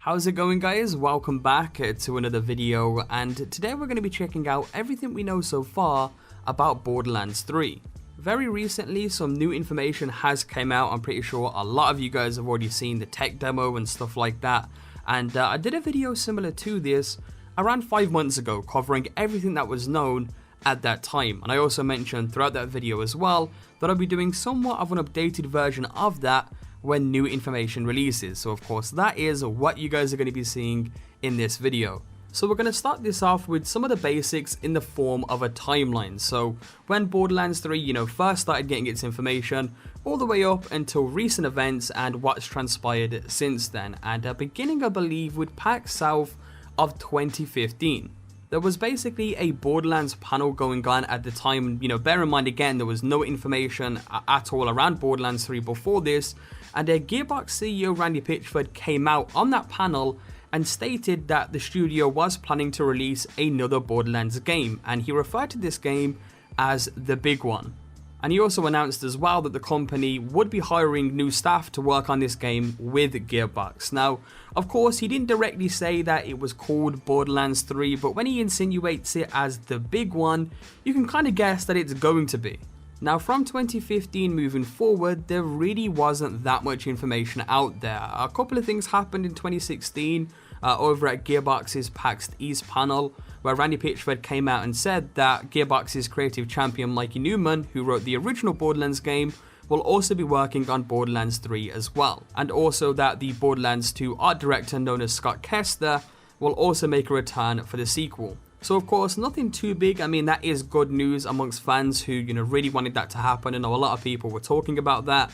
How's it going, guys? Welcome back to another video, and today we're going to be checking out everything we know so far about Borderlands 3. Very recently some new information has come out. I'm pretty sure a lot of you guys have already seen the tech demo and stuff like that, and I did a video similar to this around 5 months ago covering everything that was known at that time, and I also mentioned throughout that video as well that I'll be doing somewhat of an updated version of that when new information releases. So of course that is what you guys are going to be seeing in this video. So we're going to start this off with some of the basics in the form of a timeline. So when Borderlands 3 first started getting its information, all the way up until recent events and what's transpired since then, and beginning I believe with PAX South of 2015. There was basically a Borderlands panel going on at the time. Bear in mind again, there was no information at all around Borderlands 3 before this, and Gearbox CEO Randy Pitchford came out on that panel and stated that the studio was planning to release another Borderlands game, and he referred to this game as the big one. And he also announced as well that the company would be hiring new staff to work on this game with Gearbox. Now, of course, he didn't directly say that it was called Borderlands 3, but when he insinuates it as the big one, you can kind of guess that it's going to be. Now, from 2015 moving forward, there really wasn't that much information out there. A couple of things happened in 2016 over at Gearbox's PAX East panel, where Randy Pitchford came out and said that Gearbox's creative champion Mikey Newman, who wrote the original Borderlands game, will also be working on Borderlands 3 as well, and also that the Borderlands 2 art director known as Scott Kester will also make a return for the sequel. So of course nothing too big. I mean, that is good news amongst fans who really wanted that to happen. I know a lot of people were talking about that.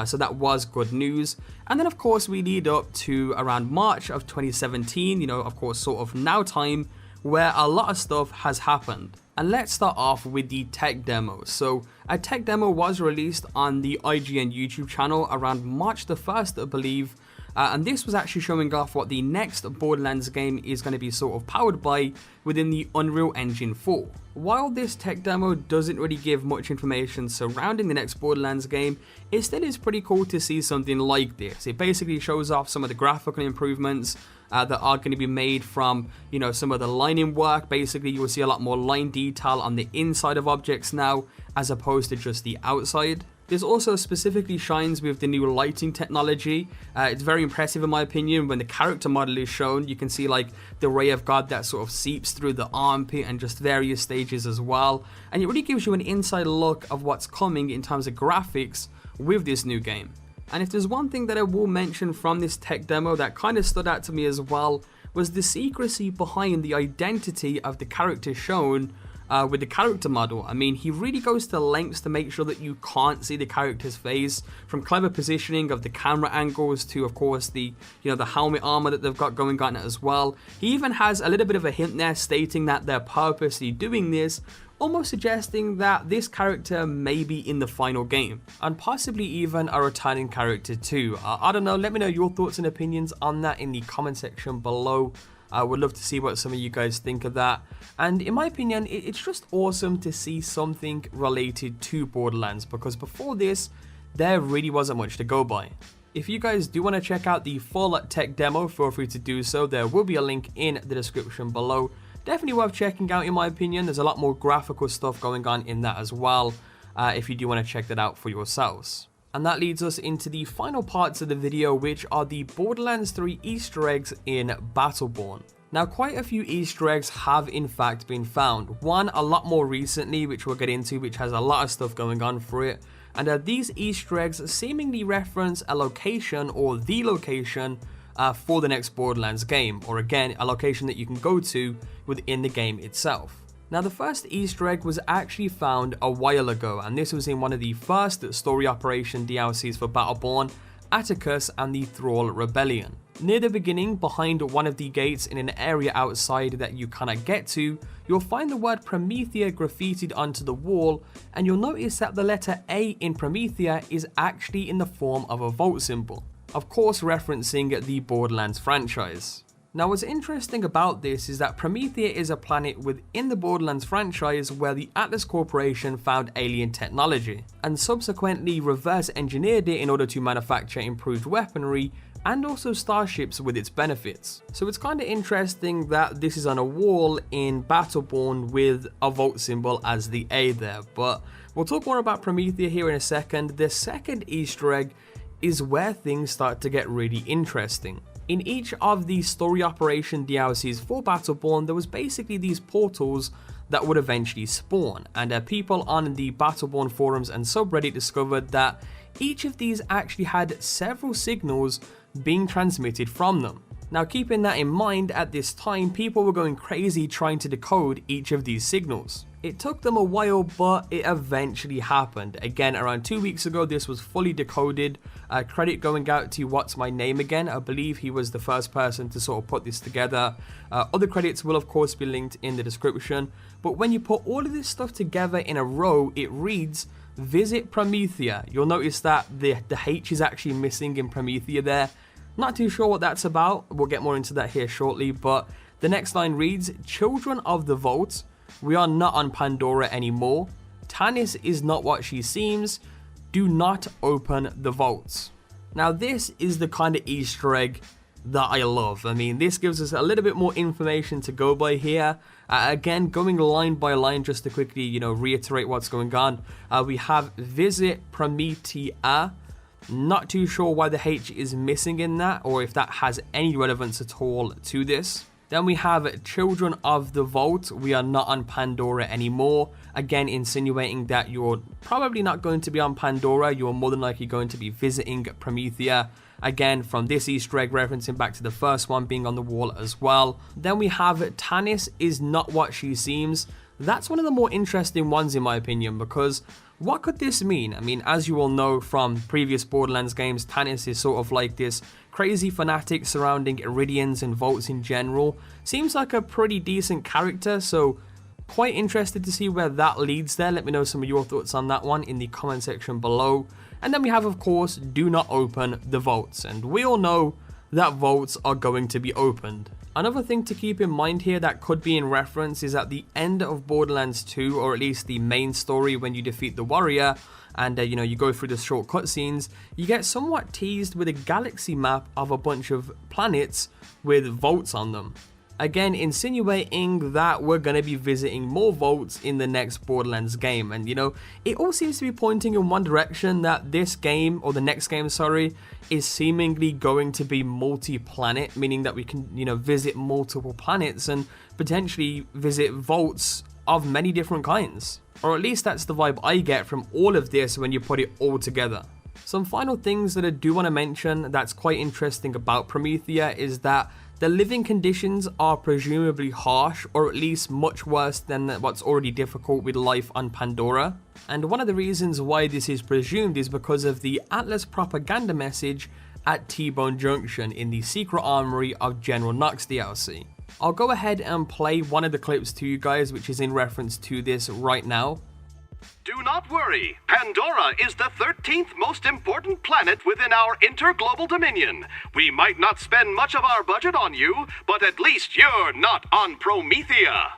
So that was good news. And then of course we lead up to around March of 2017, of course sort of now time, where a lot of stuff has happened. And let's start off with the tech demo. So a tech demo was released on the IGN YouTube channel around March the 1st, I believe. And this was actually showing off what the next Borderlands game is going to be sort of powered by within the Unreal Engine 4. While this tech demo doesn't really give much information surrounding the next Borderlands game, it still is pretty cool to see something like this. It basically shows off some of the graphical improvements that are going to be made from, some of the lining work. Basically, you will see a lot more line detail on the inside of objects now, as opposed to just the outside. This also specifically shines with the new lighting technology. It's very impressive in my opinion. When the character model is shown, you can see like the ray of God that sort of seeps through the armpit and just various stages as well. And it really gives you an inside look of what's coming in terms of graphics with this new game. And if there's one thing that I will mention from this tech demo that kind of stood out to me as well, was the secrecy behind the identity of the character shown with the character model. I mean, he really goes to lengths to make sure that you can't see the character's face, from clever positioning of the camera angles to, of course, the the helmet armor that they've got going on as well. He even has a little bit of a hint there stating that they're purposely doing this, almost suggesting that this character may be in the final game, and possibly even a returning character too. I don't know, let me know your thoughts and opinions on that in the comment section below. I would love to see what some of you guys think of that. And in my opinion, it's just awesome to see something related to Borderlands, because before this, there really wasn't much to go by. If you guys do want to check out the full tech demo, feel free to do so. There will be a link in the description below. Definitely worth checking out in my opinion. There's a lot more graphical stuff going on in that as well, if you do want to check that out for yourselves. And that leads us into the final parts of the video, which are the Borderlands 3 Easter eggs in Battleborn. Now, quite a few Easter eggs have in fact been found. One a lot more recently, which we'll get into, which has a lot of stuff going on for it. And these Easter eggs seemingly reference a location or the location for the next Borderlands game, or again, a location that you can go to within the game itself. Now, the first Easter egg was actually found a while ago, and this was in one of the first story operation DLCs for Battleborn, Atticus and the Thrall Rebellion. Near the beginning, behind one of the gates in an area outside that you cannot get to, you'll find the word Promethea graffitied onto the wall, and you'll notice that the letter A in Promethea is actually in the form of a volt symbol, of course referencing the Borderlands franchise. Now, what's interesting about this is that Promethea is a planet within the Borderlands franchise where the Atlas Corporation found alien technology, and subsequently reverse engineered it in order to manufacture improved weaponry and also starships with its benefits. So it's kind of interesting that this is on a wall in Battleborn with a Vault symbol as the A there, but we'll talk more about Promethea here in a second. The second Easter egg is where things start to get really interesting. In each of the story operation DLCs for Battleborn, there was basically these portals that would eventually spawn, and people on the Battleborn forums and subreddit discovered that each of these actually had several signals being transmitted from them. Now, keeping that in mind, at this time people were going crazy trying to decode each of these signals. It took them a while, but it eventually happened. Again, around 2 weeks ago, this was fully decoded. Credit going out to What's My Name Again. I believe he was the first person to sort of put this together. Other credits will of course be linked in the description. But when you put all of this stuff together in a row, it reads, "Visit Promethea." You'll notice that the H is actually missing in Promethea there. Not too sure what that's about. We'll get more into that here shortly. But the next line reads, "Children of the Vault, we are not on Pandora anymore. Tannis is not what she seems. Do not open the vaults." Now, this is the kind of Easter egg that I love. I mean, this gives us a little bit more information to go by here. Again, going line by line just to quickly, reiterate what's going on. We have Visit Promethea. Not too sure why the H is missing in that, or if that has any relevance at all to this. Then we have Children of the Vault, we are not on Pandora anymore. Again, insinuating that you're probably not going to be on Pandora, you're more than likely going to be visiting Promethea. Again, from this Easter egg, referencing back to the first one being on the wall as well. Then we have Tannis is not what she seems. That's one of the more interesting ones in my opinion, because what could this mean? I mean, as you all know from previous Borderlands games, Tannis is sort of like this crazy fanatic surrounding Iridians and Vaults in general. Seems like a pretty decent character, so quite interested to see where that leads there. Let me know some of your thoughts on that one in the comment section below. And then we have, of course, do not open the vaults, and we all know that vaults are going to be opened. Another thing to keep in mind here that could be in reference is at the end of Borderlands 2, or at least the main story when you defeat the warrior, and you go through the short cutscenes, you get somewhat teased with a galaxy map of a bunch of planets with vaults on them. Again, insinuating that we're going to be visiting more vaults in the next Borderlands game. And it all seems to be pointing in one direction, that this game, or the next game, sorry, is seemingly going to be multi-planet, meaning that we can, visit multiple planets and potentially visit vaults of many different kinds. Or at least that's the vibe I get from all of this when you put it all together. Some final things that I do want to mention that's quite interesting about Promethea is that the living conditions are presumably harsh, or at least much worse than what's already difficult with life on Pandora. And one of the reasons why this is presumed is because of the Atlas propaganda message at T-Bone Junction in the secret armory of General Knox DLC. I'll go ahead and play one of the clips to you guys, which is in reference to this right now. Do not worry, Pandora is the 13th most important planet within our interglobal dominion. We might not spend much of our budget on you, but at least you're not on Promethea.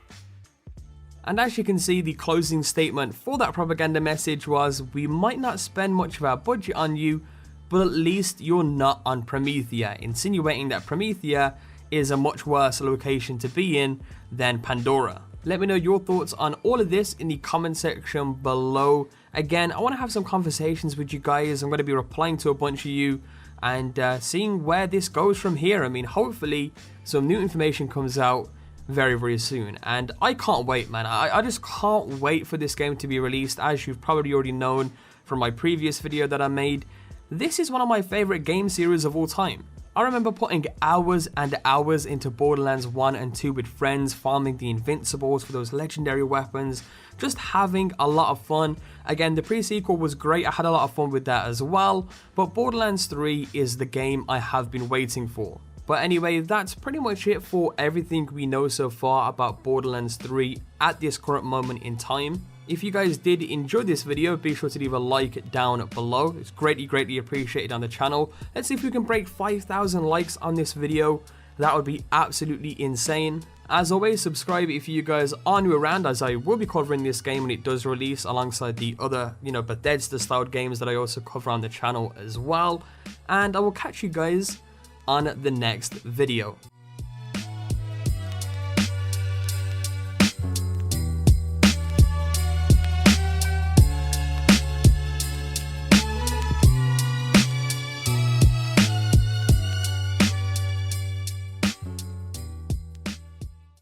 And as you can see, the closing statement for that propaganda message was, we might not spend much of our budget on you, but at least you're not on Promethea, insinuating that Promethea is a much worse location to be in than Pandora. Let me know your thoughts on all of this in the comment section below. Again, I want to have some conversations with you guys. I'm going to be replying to a bunch of you and seeing where this goes from here. I mean, hopefully some new information comes out very, very soon. And I can't wait, man. I just can't wait for this game to be released. As you've probably already known from my previous video that I made, this is one of my favorite game series of all time. I remember putting hours and hours into Borderlands 1 and 2 with friends, farming the Invincibles for those legendary weapons, just having a lot of fun. Again, the pre-sequel was great, I had a lot of fun with that as well, but Borderlands 3 is the game I have been waiting for. But anyway, that's pretty much it for everything we know so far about Borderlands 3 at this current moment in time. If you guys did enjoy this video, be sure to leave a like down below. It's greatly appreciated on the channel. Let's see if we can break 5,000 likes on this video. That would be absolutely insane. As always, subscribe if you guys are new around, as I will be covering this game when it does release alongside the other, Bethesda styled games that I also cover on the channel as well. And I will catch you guys on the next video.